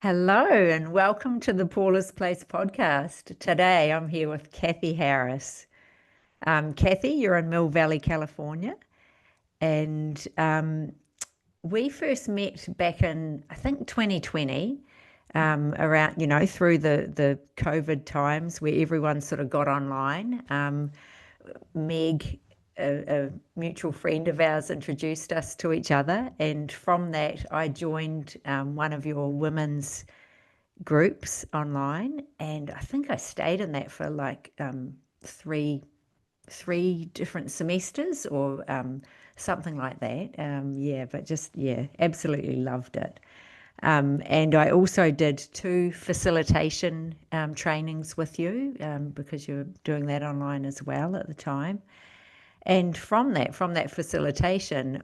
Hello and welcome to the Paula's Place podcast. Today I'm here with Kathy Harris. Kathy, you're in Mill Valley, California, and we first met back in, I think, 2020, around, through the COVID times where everyone sort of got online. Meg, a mutual friend of ours, introduced us to each other, and from that I joined one of your women's groups online, and I think I stayed in that for like three different semesters or something like that. Absolutely loved it. And I also did two facilitation trainings with you because you were doing that online as well at the time. And from that facilitation,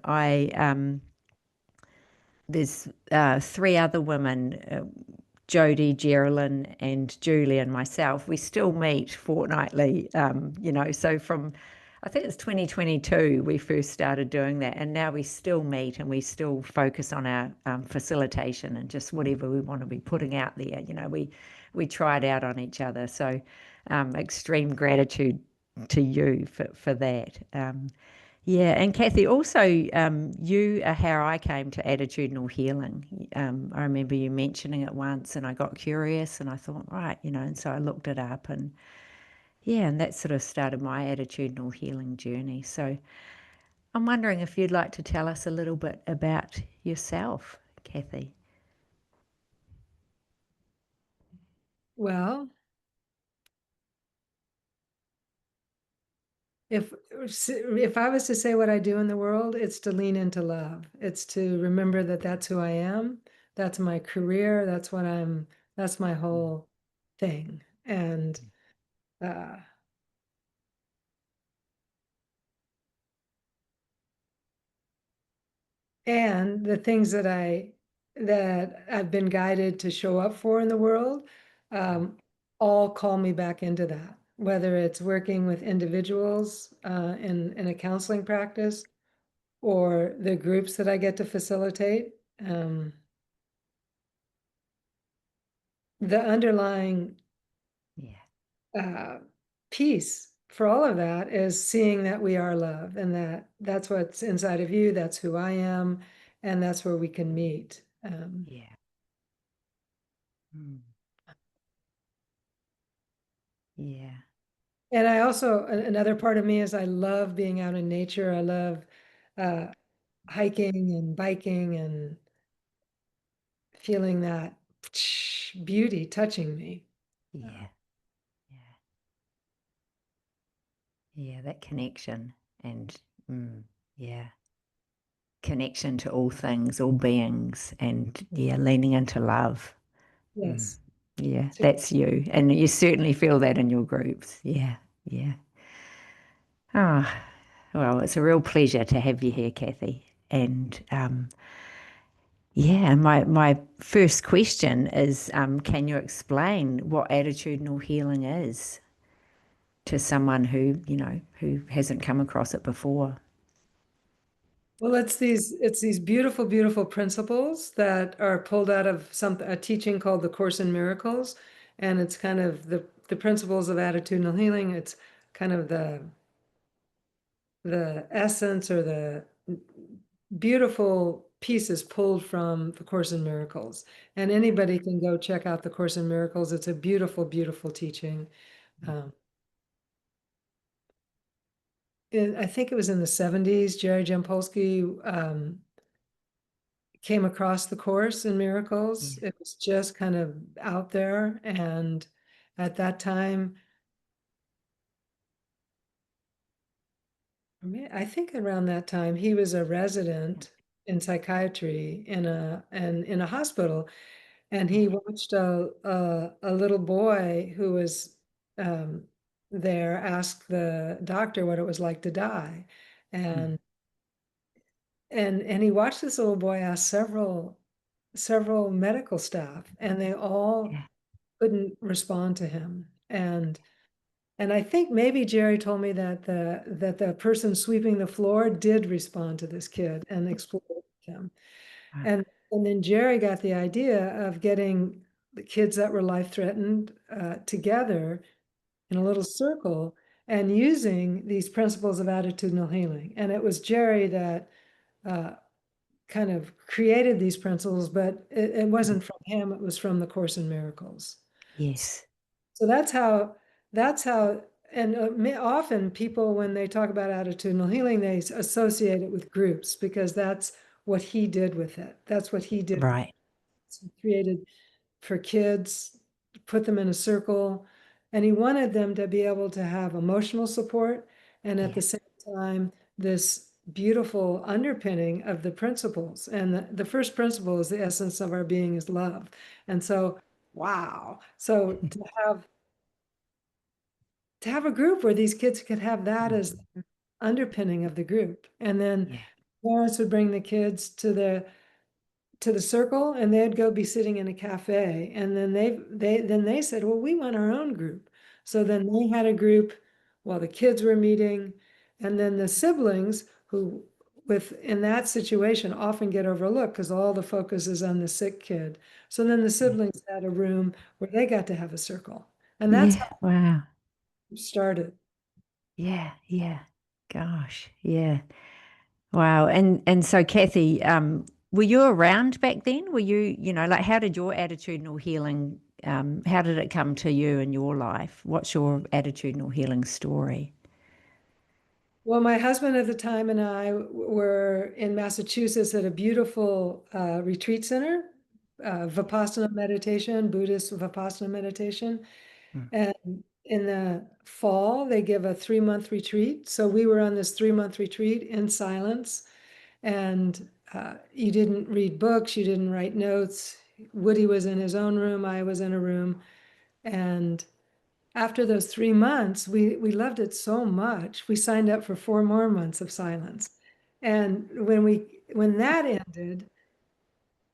there's three other women, Jodie, Geraldine, and Julie, and myself. We still meet fortnightly, so from, I think it's 2022 we first started doing that, and now we still meet and we still focus on our facilitation and just whatever we want to be putting out there. We try it out on each other. So extreme gratitude to you for that. Yeah, and Kathy, also, you are how I came to attitudinal healing. I remember you mentioning it once, and I got curious, and I thought, right, and so I looked it up, and yeah, and that sort of started my attitudinal healing journey. So I'm wondering if you'd like to tell us a little bit about yourself, Kathy. Well, if I was to say what I do in the world, it's to lean into love. It's to remember that that's who I am. That's my career. That's my whole thing. Uh, and the things that I've been guided to show up for in the world, all call me back into that. Whether it's working with individuals in a counseling practice, or the groups that I get to facilitate. The underlying Yeah. piece for all of that is seeing that we are love, and that's what's inside of you, that's who I am, and that's where we can meet. Yeah. Mm. Yeah. And I also, another part of me is I love being out in nature. I love uh, hiking and biking and feeling that beauty touching me. Yeah. Yeah. Yeah. That connection and yeah. Connection to all things, all beings, and yeah, leaning into love. Mm. Yes. Yeah, that's you. And you certainly feel that in your groups. Yeah, yeah. Ah, well, it's a real pleasure to have you here, Kathy. And yeah, my first question is, can you explain what attitudinal healing is to someone who hasn't come across it before? Well, it's these beautiful, beautiful principles that are pulled out of a teaching called the Course in Miracles, and it's kind of the principles of attitudinal healing. It's kind of the essence or the beautiful pieces pulled from the Course in Miracles. And anybody can go check out the Course in Miracles. It's a beautiful, beautiful teaching. Um, I think it was in the 70s, Jerry Jampolsky came across the Course in Miracles. Yeah. It was just kind of out there. And at that time, I think around that time, he was a resident in psychiatry in a hospital. And he watched a little boy who was there ask the doctor what it was like to die. Mm. And he watched this little boy ask several medical staff, and they all Yeah. couldn't respond to him. And I think maybe Jerry told me that the person sweeping the floor did respond to this kid and explored with him. Right. And And then Jerry got the idea of getting the kids that were life-threatened together in a little circle and using these principles of attitudinal healing. And it was Jerry that uh, kind of created these principles, but it wasn't from him, it was from the Course in Miracles. Yes. So that's how, and often people, when they talk about attitudinal healing, they associate it with groups because that's what he did with it. That's what he did. Right. He created for kids, put them in a circle, and he wanted them to be able to have emotional support and at Yeah. the same time, this beautiful underpinning of the principles. And the first principle is the essence of our being is love. And so, wow. So to have a group where these kids could have that as underpinning of the group. And then Yeah. parents would bring the kids to the circle and they'd go be sitting in a cafe. And then they said, well, we want our own group. So then they had a group while the kids were meeting. And then the siblings who in that situation often get overlooked because all the focus is on the sick kid. So then the Yeah. siblings had a room where they got to have a circle. And that's how Yeah. Wow. it started. Yeah. Yeah. Gosh. Yeah. Wow. And so Kathy, were you around back then? Were you, like how did your attitudinal healing, how did it come to you in your life? What's your attitudinal healing story? Well, my husband at the time and I were in Massachusetts at a beautiful retreat center, Vipassana meditation, Buddhist Vipassana meditation. Mm. And in the fall, they give a 3-month retreat. So we were on this 3-month retreat in silence. And you didn't read books, you didn't write notes. Woody was in his own room, I was in a room. And after those 3 months, we loved it so much. We signed up for 4 more months of silence. And when that ended,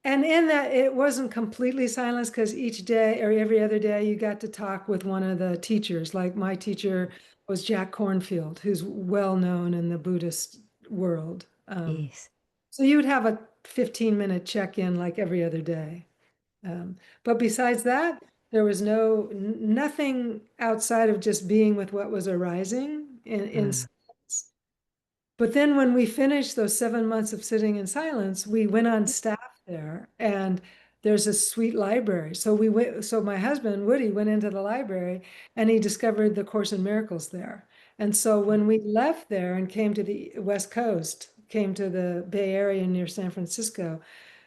and in that it wasn't completely silence because each day or every other day you got to talk with one of the teachers. Like my teacher was Jack Kornfield, who's well known in the Buddhist world. Yes. So you would have a 15-minute check-in like every other day. But besides that, there was nothing outside of just being with what was arising in Mm. silence. But then when we finished those 7 months of sitting in silence, we went on staff there and there's a sweet library. So my husband, Woody, went into the library and he discovered the Course in Miracles there. And so when we left there and came to the West Coast, came to the Bay Area near San Francisco,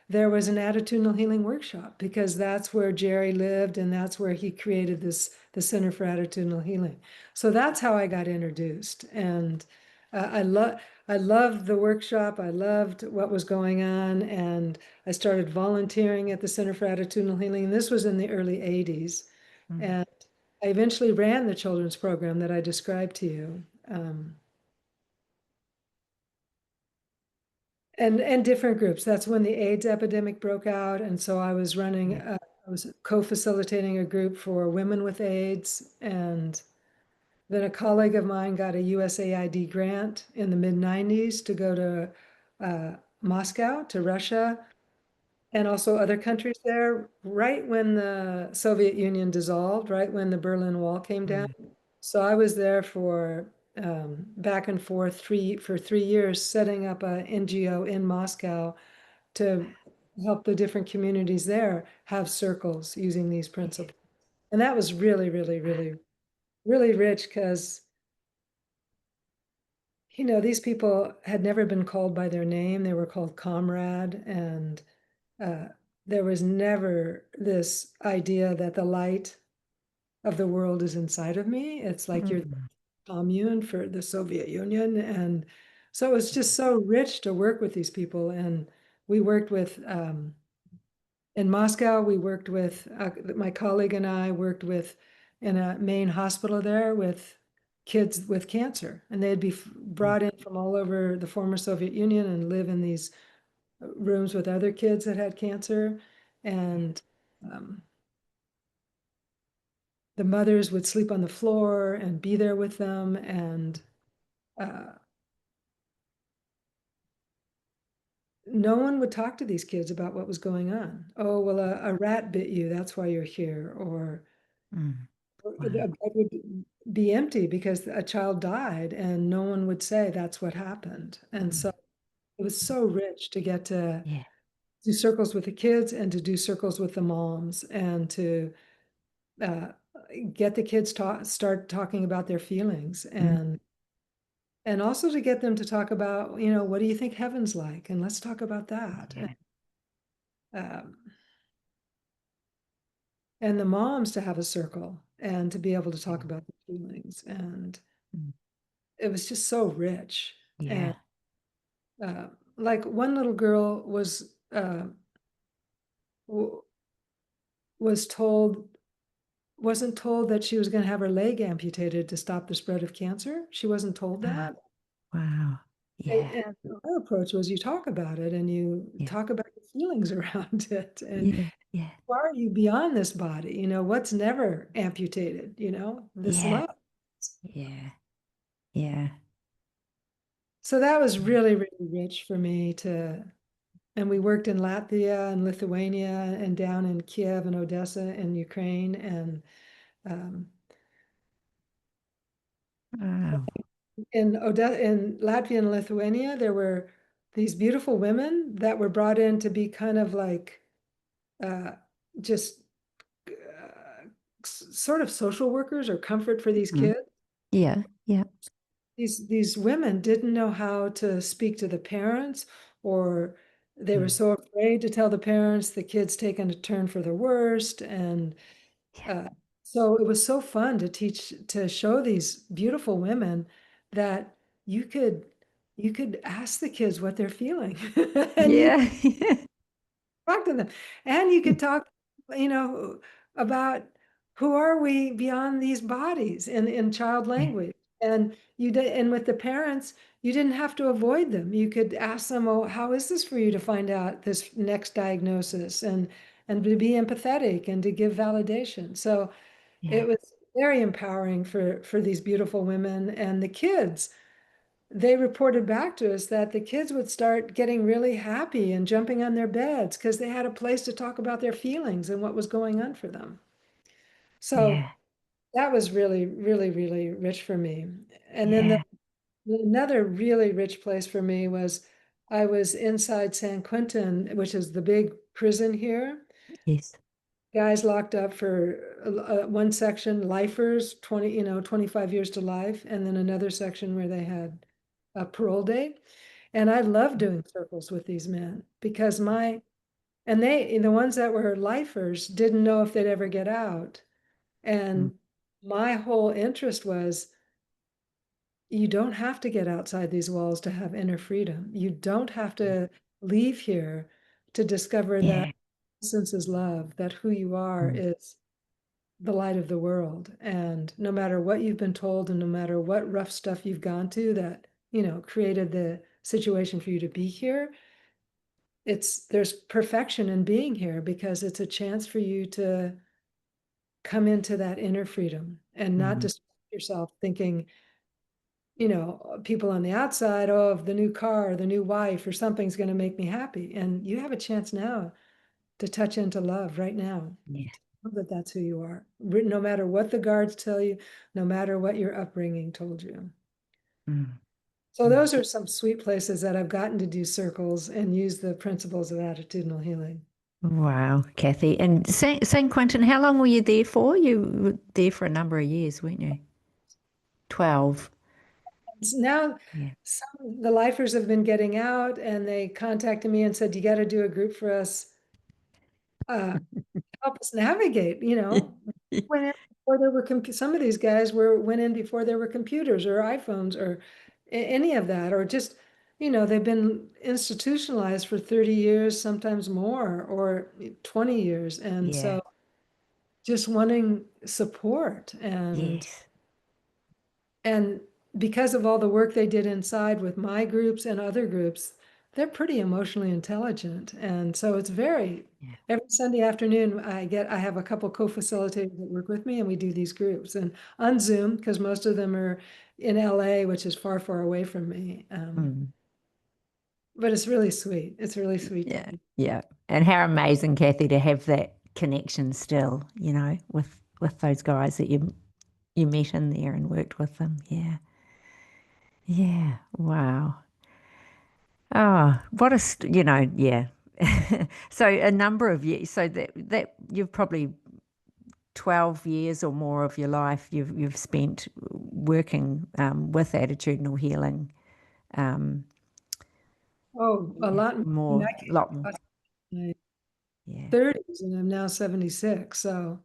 there was an attitudinal healing workshop because that's where Jerry lived and that's where he created the Center for Attitudinal Healing. So that's how I got introduced. And I loved the workshop. I loved what was going on. And I started volunteering at the Center for Attitudinal Healing. This was in the early 80s. Mm. And I eventually ran the children's program that I described to you. And different groups. That's when the AIDS epidemic broke out. And so I was Yeah. I was co-facilitating a group for women with AIDS. And then a colleague of mine got a USAID grant in the mid-90s to go to Moscow, to Russia, and also other countries there, right when the Soviet Union dissolved, right when the Berlin Wall came down. Mm. So I was there for back and forth for 3 years, setting up a NGO in Moscow to help the different communities there have circles using these Yeah. principles. And that was really, really, really, really rich because, these people had never been called by their name. They were called comrade. And uh, there was never this idea that the light of the world is inside of me. It's like you're Mm. commune for the Soviet Union. And so it was just so rich to work with these people. And we worked with, in Moscow, we worked with, my colleague and I worked with in a main hospital there with kids with cancer. And they'd be Mm. brought in from all over the former Soviet Union and live in these rooms with other kids that had cancer. Yeah. And um, the mothers would sleep on the floor and be there with them. And uh, no one would talk to these kids about what was going on. Oh, well, a rat bit you, that's why you're here. Or Mm. a Wow. bed would be empty because a child died, and no one would say that's what happened. And so Mm. it was so rich to get to Yeah. do circles with the kids and to do circles with the moms and to uh, get the kids start talking about their feelings Mm. and also to get them to talk about, what do you think heaven's like? And let's talk about that. Yeah. Um, and the moms to have a circle and to be able to talk about their feelings. And Mm. it was just so rich. And Yeah. uh, like one little girl w- was told wasn't told that she was going to have her leg amputated to stop the spread of cancer. She wasn't told Oh, that. wow. Yeah. And our approach was you talk about it and you Yeah. talk about your feelings around it. And Yeah. Yeah. who are you beyond this body? What's never amputated, this Yeah. love. Yeah. Yeah. So that was really, really rich for me and we worked in Latvia and Lithuania and down in Kiev and Odessa and Ukraine. And um, Wow. in Latvia and Lithuania, there were these beautiful women that were brought in to be kind of like uh, just sort of social workers or comfort for these Mm. kids. Yeah. Yeah. These women didn't know how to speak to the parents, or they were Mm. so afraid to tell the parents the kid's taken a turn for the worst. And Yeah. uh, so it was so fun to show these beautiful women that you could you could ask the kids what they're feeling and you Yeah. talk to them. And you could talk, you know, about who are we beyond these bodies in child Yeah. language. And you did, and with the parents, you didn't have to avoid them. You could ask them, "Oh, how is this for you to find out this next diagnosis?" And to be empathetic and to give validation. So Yeah. it was very empowering for these beautiful women and the kids. They reported back to us that the kids would start getting really happy and jumping on their beds because they had a place to talk about their feelings and what was going on for them. So Yeah. that was really, really, really rich for me. And then Yeah. another really rich place for me was I was inside San Quentin, which is the big prison here. Yes. Guys locked up for one section, lifers, 25 years to life, and then another section where they had a parole date. And I love doing circles with these men because the ones that were lifers didn't know if they'd ever get out. Mm. And my whole interest was you don't have to get outside these walls to have inner freedom. You don't have Yeah. to leave here to discover that Yeah. essence is love, that who you are Mm. is the light of the world. And no matter what you've been told and no matter what rough stuff you've gone to that, created the situation for you to be here, there's perfection in being here because it's a chance for you to come into that inner freedom and not Mm. distract yourself thinking, people on the outside, oh, the new car, the new wife, or something's going to make me happy. And you have a chance now to touch into love right now. Yeah. Know that that's who you are, no matter what the guards tell you, no matter what your upbringing told you. Mm. So Mm. those are some sweet places that I've gotten to do circles and use the principles of attitudinal healing. Wow, Kathy. And San Quentin, how long were you there for? You were there for a number of years, weren't you? 12. Now, Yeah. some of the lifers have been getting out and they contacted me and said, you got to do a group for us, help us navigate, went in before there were some of these guys went in before there were computers or iPhones or any of that, or just, they've been institutionalized for 30 years, sometimes more, or 20 years. And Yeah. so just wanting support Yes. and because of all the work they did inside with my groups and other groups, they're pretty emotionally intelligent. And so it's Yeah. every Sunday afternoon, I have a couple co-facilitators that work with me and we do these groups and on Zoom, because most of them are in LA, which is far, far away from me. Mm. but it's really sweet. It's really sweet to Yeah, be. yeah. And how amazing, Kathy, to have that connection still, with those guys that you met in there and worked with them. Yeah. Yeah. Wow. Oh, what a, yeah. So a number of years, so that you've probably 12 years or more of your life you've spent working with attitudinal healing. Um, Oh, a yeah, lot more. I mean, more, I came lot more. across in my Yeah. 30s and I'm now 76. So,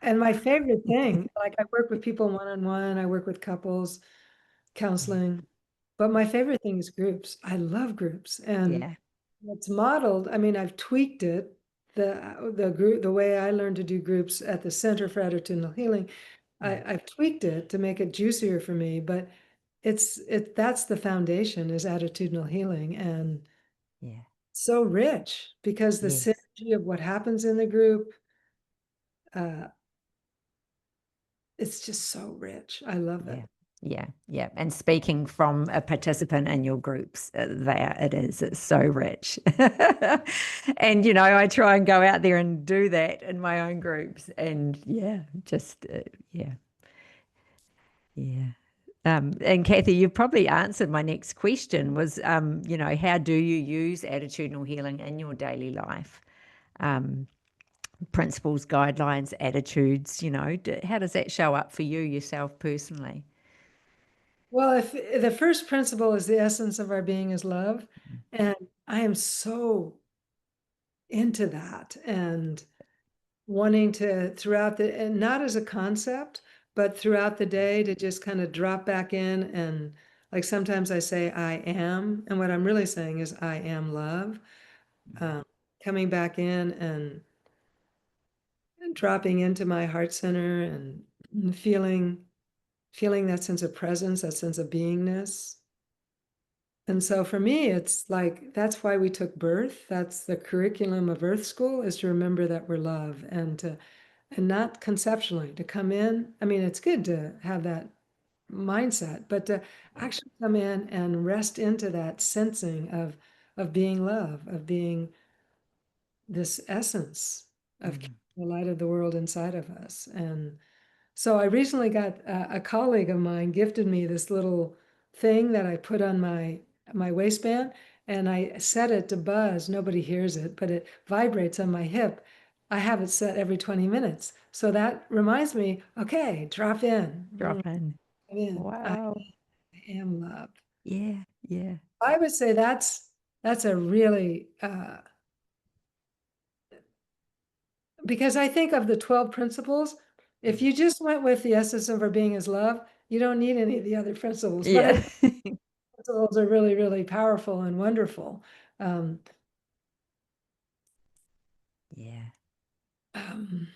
and my favorite thing, like I work with people one-on-one, I work with couples, Yeah. counseling, but my favorite thing is groups. I love groups. And Yeah. it's modeled, I mean, I've tweaked it. The group, the way I learned to do groups at the Center for Attitudinal Healing, I've tweaked it to make it juicier for me, but that's the foundation is attitudinal healing and Yeah. so rich because the Yes. synergy of what happens in the group, uh, it's just so rich. I love Yeah. it. Yeah. Yeah. And speaking from a participant in your groups, there it is. It's so rich. And, I try and go out there and do that in my own groups. And yeah, just, yeah. Yeah. And Kathy, you probably answered my next question was, how do you use attitudinal healing in your daily life? Principles, guidelines, attitudes, how does that show up for you yourself personally? Well, if the first principle is the essence of our being is love, and I am so into that and wanting to throughout the, and not as a concept, but throughout the day to just kind of drop back in and like sometimes I say I am, and what I'm really saying is I am love. Um, Coming back in and dropping into my heart center and feeling that sense of presence, that sense of beingness. And so for me, it's like that's why we took birth. That's the curriculum of Earth School is to remember that we're love and not conceptually to come in. I mean, it's good to have that mindset, but to actually come in and rest into that sensing of being love, of being this essence of Mm. the light of the world inside of us. And so I recently got a colleague of mine gifted me this little thing that I put on my waistband, and I set it to buzz. Nobody hears it, but it vibrates on my hip. I have it set every 20 minutes. So that reminds me, okay, drop in. Drop in. Drop in. I Wow. am love. Yeah. Yeah. I would say that's a really because I think of the 12 principles, if you just went with the essence of our being is love, you don't need any of the other principles. But I Yeah. think principles are really, really powerful and wonderful. Um, Yeah. um,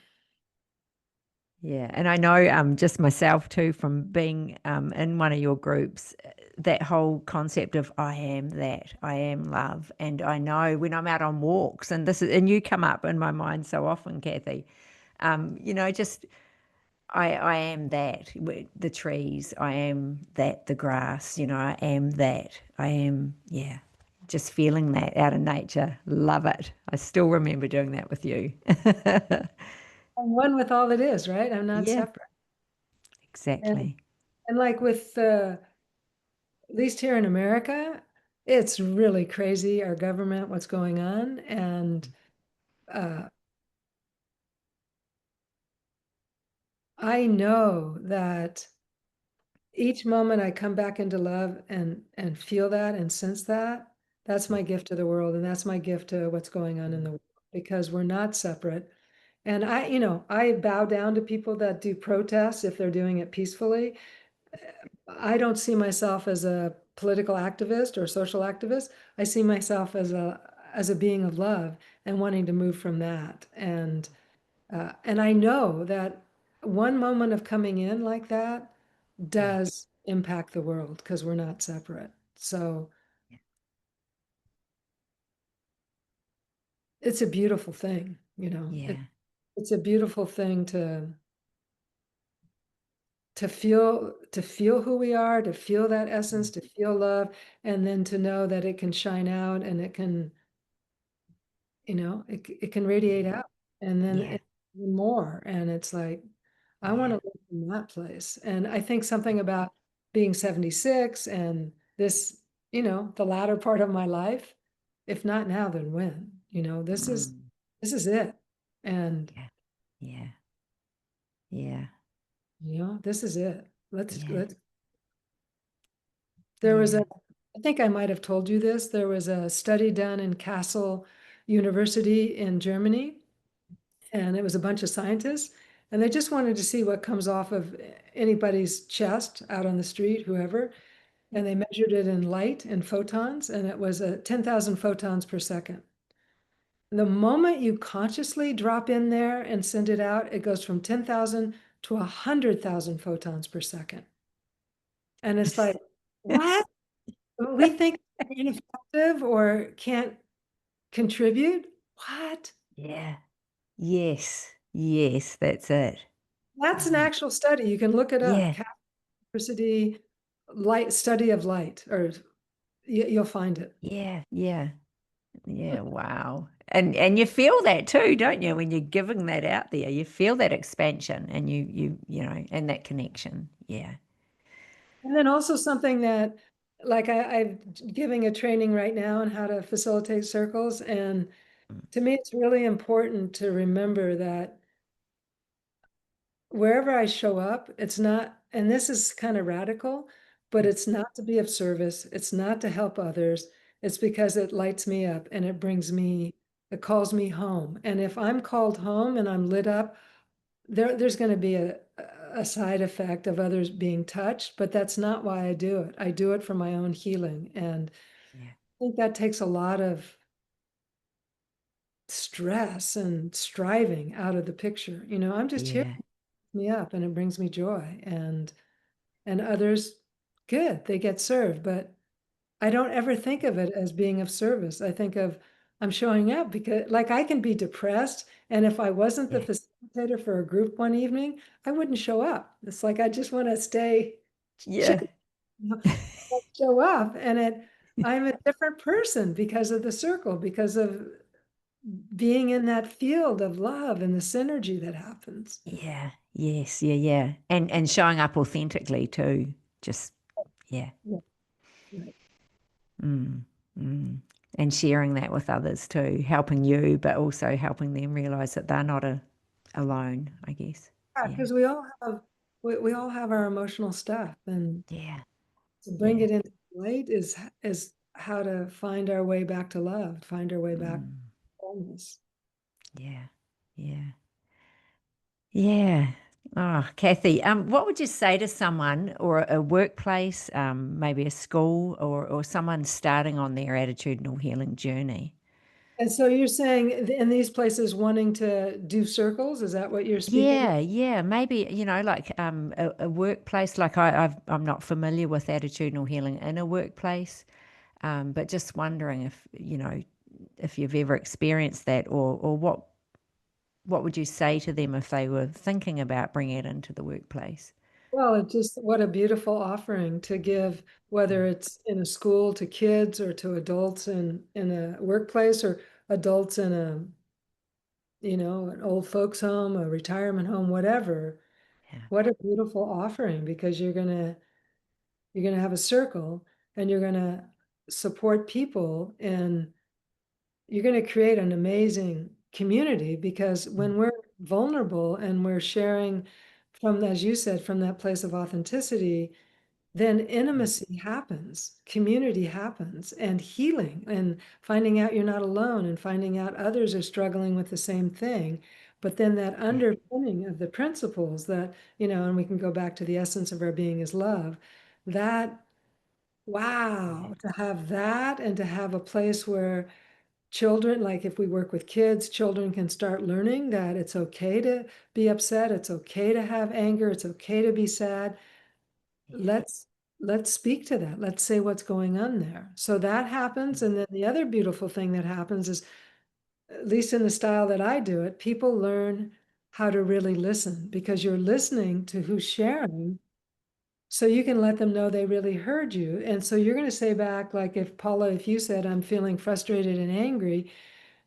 Yeah, and I know just myself too from being in one of your groups, that whole concept of I am that, I am love. And I know when I'm out on walks, and you come up in my mind so often, Kathy, just I am that, the trees, I am that, the grass, I am that, I am, yeah, just feeling that out in nature. Love it. I still remember doing that with you. I'm one with all that is, right? I'm not Yeah, separate. And exactly. and like with at least here in America, it's really crazy, our government, what's going on. And uh, I know that each moment I come back into love and feel that and sense that, that's my gift to the world, and that's my gift to what's going on in the world because we're not separate. And I bow down to people that do protests if they're doing it peacefully. I don't see myself as a political activist or social activist. I see myself as a being of love and wanting to move from that. And I know that one moment of coming in like that Yeah. does impact the world because we're not separate. So it's a beautiful thing, Yeah. it's a beautiful thing to feel who we are, to feel that essence, to feel love, and then to know that it can shine out and it can, it can radiate out, and then Yeah. even more. And it's like, I want Yeah. to live in that place. And I think something about being 76 and this, the latter part of my life, if not now, then when? Mm. This is it. And Yeah. Yeah. Yeah. this is it. Yeah. There was Yeah. I think I might have told you this, there was a study done in Kassel University in Germany, and it was a bunch of scientists, and they just wanted to see what comes off of anybody's chest out on the street, whoever, and they measured it in light and photons, and it was 10,000 photons per second. The moment you consciously drop in there and send it out, it goes from 10,000 to 100,000 photons per second. And it's like, what? We think we're ineffective or can't contribute? What? Yeah. Yes. Yes. That's it. That's an Mm. actual study. You can look it up. Yeah. University light study of light, or you'll find it. Yeah. Yeah. Yeah. Wow. And you feel that too, don't you? When you're giving that out there, you feel that expansion and and that connection. Yeah. And then also something that, like I'm giving a training right now on how to facilitate circles. And Mm. to me, it's really important to remember that wherever I show up, it's not, and this is kind of radical, but Mm. it's not to be of service. It's not to help others. It's because it lights me up and it calls me home. And if I'm called home and I'm lit up, there's going to be a side effect of others being touched, but that's not why I do it. I do it for my own healing. And Yeah. I think that takes a lot of stress and striving out of the picture. I'm just here, Yeah. me up, and it brings me joy. And others, good, they get served, but I don't ever think of it as being of service. I think of, I'm showing up because, like, I can be depressed, and if I wasn't the Yeah. facilitator for a group one evening, I wouldn't show up. It's like I just want to stay chill, Yeah. show up, and I'm a different person because of the circle, because of being in that field of love and the synergy that happens. Yeah. Yes. Yeah. Yeah. And showing up authentically too. Just yeah. Yeah, right. Mm. Mm. And sharing that with others too, helping you, but also helping them realize that they're not alone, I guess. Yeah, Yeah. because we all have our emotional stuff, and Yeah. to bring Yeah. it into light is how to find our way back to love, find our way back to Mm. wholeness. Yeah. Yeah. Yeah. Oh, Kathy, what would you say to someone or a workplace, maybe a school or someone starting on their attitudinal healing journey? And so you're saying in these places wanting to do circles, is that what you're speaking of? Yeah, yeah, maybe, like a workplace, like I'm not familiar with attitudinal healing in a workplace, but just wondering if you've ever experienced that or what would you say to them if they were thinking about bringing it into the workplace? Well, it just, what a beautiful offering to give, whether it's in a school to kids or to adults in a workplace, or adults in an old folks home, a retirement home, whatever. Yeah, What a beautiful offering, because you're gonna have a circle, and you're gonna support people, and you're gonna create an amazing community, because mm, when we're vulnerable and we're sharing from, as you said, from that place of authenticity, then mm, intimacy happens, community happens, and healing, and finding out you're not alone, and finding out others are struggling with the same thing. But then that yeah, underpinning of the principles that, and we can go back to the essence of our being is love, that, yeah, wow, to have that, and to have a place where children, like if we work with kids, children can start learning that it's okay to be upset, it's okay to have anger, it's okay to be sad. yeah, Let's speak to that. Let's say what's going on there. So that happens. And then the other beautiful thing that happens is, at least in the style that I do it, people learn how to really listen, because you're listening to who's sharing, So you can let them know they really heard you. And so you're going to say back, like if Paula, if you said, I'm feeling frustrated and angry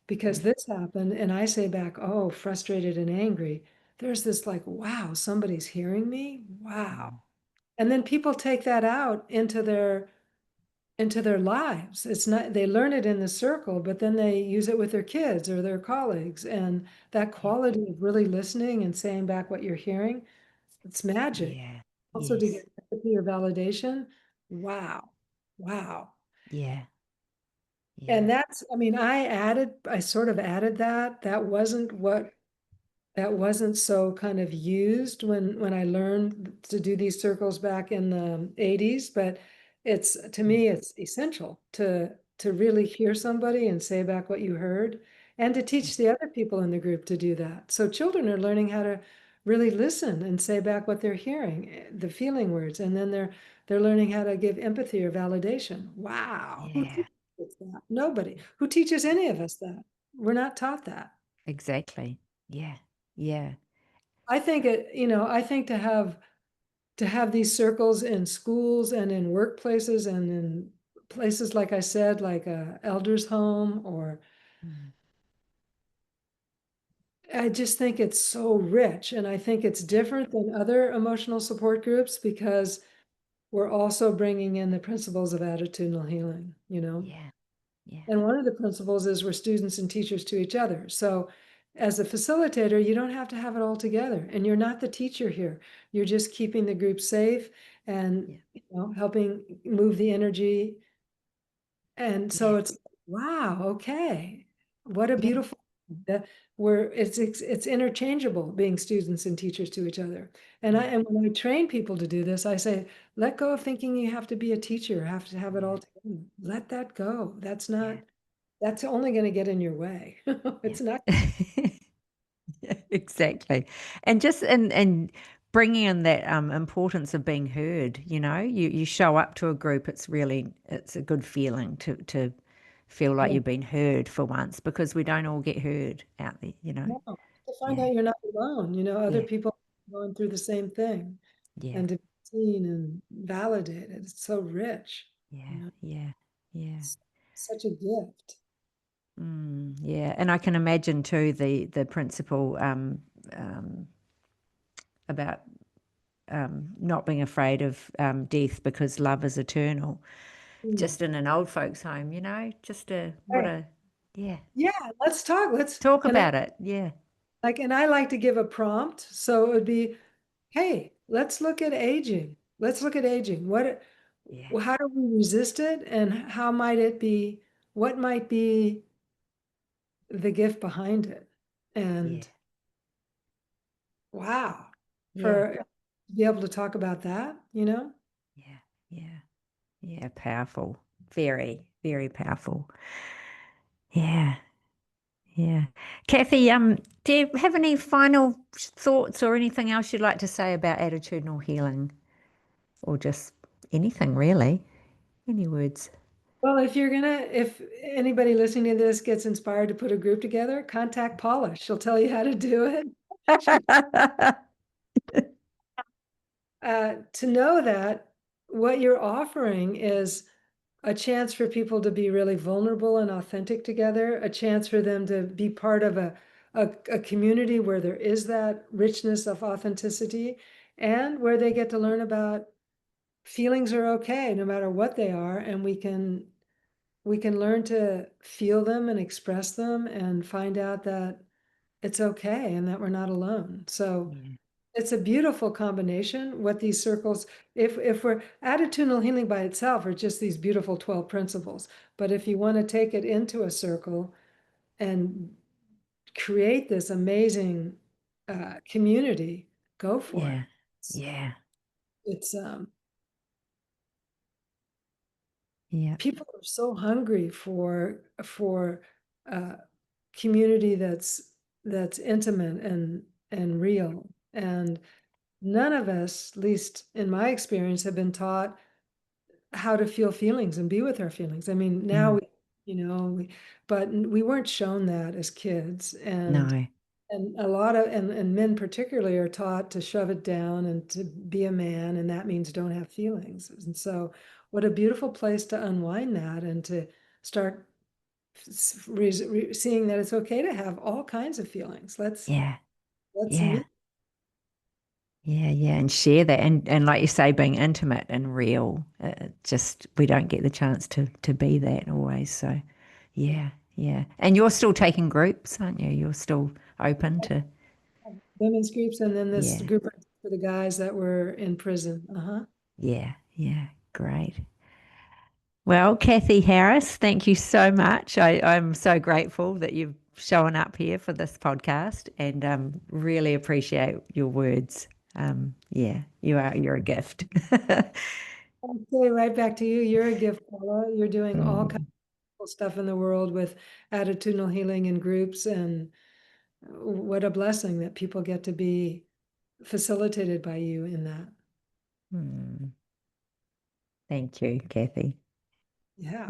because Mm. this happened, and I say back, oh, frustrated and angry, there's this like, wow, somebody's hearing me. Wow. Mm. And then people take that out into their lives. It's not, they learn it in the circle, but then they use it with their kids or their colleagues. And that Yeah. quality of really listening and saying back what you're hearing, it's magic. Yeah. Also to Yes. get empathy or validation. Wow. Wow. Yeah. Yeah. And that's, I mean, I sort of added that. That wasn't so kind of used when I learned to do these circles back in the 80s, but it's, to Mm. me, it's essential to really hear somebody and say back what you heard, and to Yeah. teach the other people in the group to do that. So children are learning how to really listen and say back what they're hearing, the feeling words, and then they're learning how to give empathy or validation. Wow. Who Yeah. teaches us that? Nobody. Who teaches any of us that? We're not taught that. Exactly. Yeah. Yeah. I think I think to have these circles in schools and in workplaces and in places, like I said, like a elder's home, or Mm. I just think it's so rich. And I think it's different than other emotional support groups because we're also bringing in the principles of attitudinal healing, you know? Yeah. Yeah. And one of the principles is we're students and teachers to each other. So as a facilitator, you don't have to have it all together. And you're not the teacher here. You're just keeping the group safe and Yeah. helping move the energy. And so Yeah. it's, wow, okay. What a Yeah. beautiful that where it's interchangeable, being students and teachers to each other. And Yeah. when I train people to do this, I say, let go of thinking you have to be a teacher, have to have it Yeah. all together. Let that go. Yeah. That's only going to get in your way. Yeah. It's not. Yeah, exactly. And just and bringing in that importance of being heard, you show up to a group, it's a good feeling to feel like Yeah, you've been heard for once, because we don't all get heard out there. no. To find Yeah. out you're not alone, other Yeah. people going through the same thing, Yeah. and to be seen and validated. It's so rich. Yeah. Yeah. Yeah. It's such a gift. Yeah. And I can imagine too the principle um, about not being afraid of death because love is eternal. Mm. Just in an old folks' home, just Right. yeah, Yeah, let's talk. talk about it. Yeah, And I like to give a prompt. So it would be, hey, let's look at aging. Let's look at aging. yeah, How do we resist it? And how might it be, what might be the gift behind it? yeah, And wow, yeah, for to be able to talk about that. yeah, yeah, yeah. Powerful. Very, very powerful. Yeah, yeah. Kathy, do you have any final thoughts or anything else you'd like to say about attitudinal healing, or just anything really? Any words? Well, if anybody listening to this gets inspired to put a group together, contact Paula. She'll tell you how to do it. She, to know that what you're offering is a chance for people to be really vulnerable and authentic together, a chance for them to be part of a community where there is that richness of authenticity, and where they get to learn about feelings are okay no matter what they are, and we can learn to feel them and express them and find out that it's okay and that we're not alone. So Yeah, it's a beautiful combination. What these circles, if we're attitudinal healing by itself, are just these beautiful 12 principles. But if you want to take it into a circle and create this amazing community, go for it. yeah, yeah, It's yeah, people are so hungry for uh, community that's intimate and real. And none of us, at least in my experience, have been taught how to feel feelings and be with our feelings. I mean, now mm, but we weren't shown that as kids. And no, And a lot of, and men particularly are taught to shove it down and to be a man, and that means don't have feelings. And so what a beautiful place to unwind that and to start seeing that it's okay to have all kinds of feelings. Yeah. Let's Yeah. meet. Yeah, yeah, and share that, and like you say, being intimate and real. Just we don't get the chance to be that always. So, yeah, yeah. And you're still taking groups, aren't you? You're still open to, Women's groups, and then this yeah, group for the guys that were in prison. Uh-huh. yeah, yeah. Great. Well, Kathy Harris, thank you so much. I'm so grateful that you've shown up here for this podcast, and really appreciate your words. Yeah, you're a gift. I'll say right back to you. You're a gift, Paula. You're doing all kinds Mm. of cool stuff in the world with attitudinal healing and groups, and what a blessing that people get to be facilitated by you in that. Hmm. Thank you, Kathy. Yeah.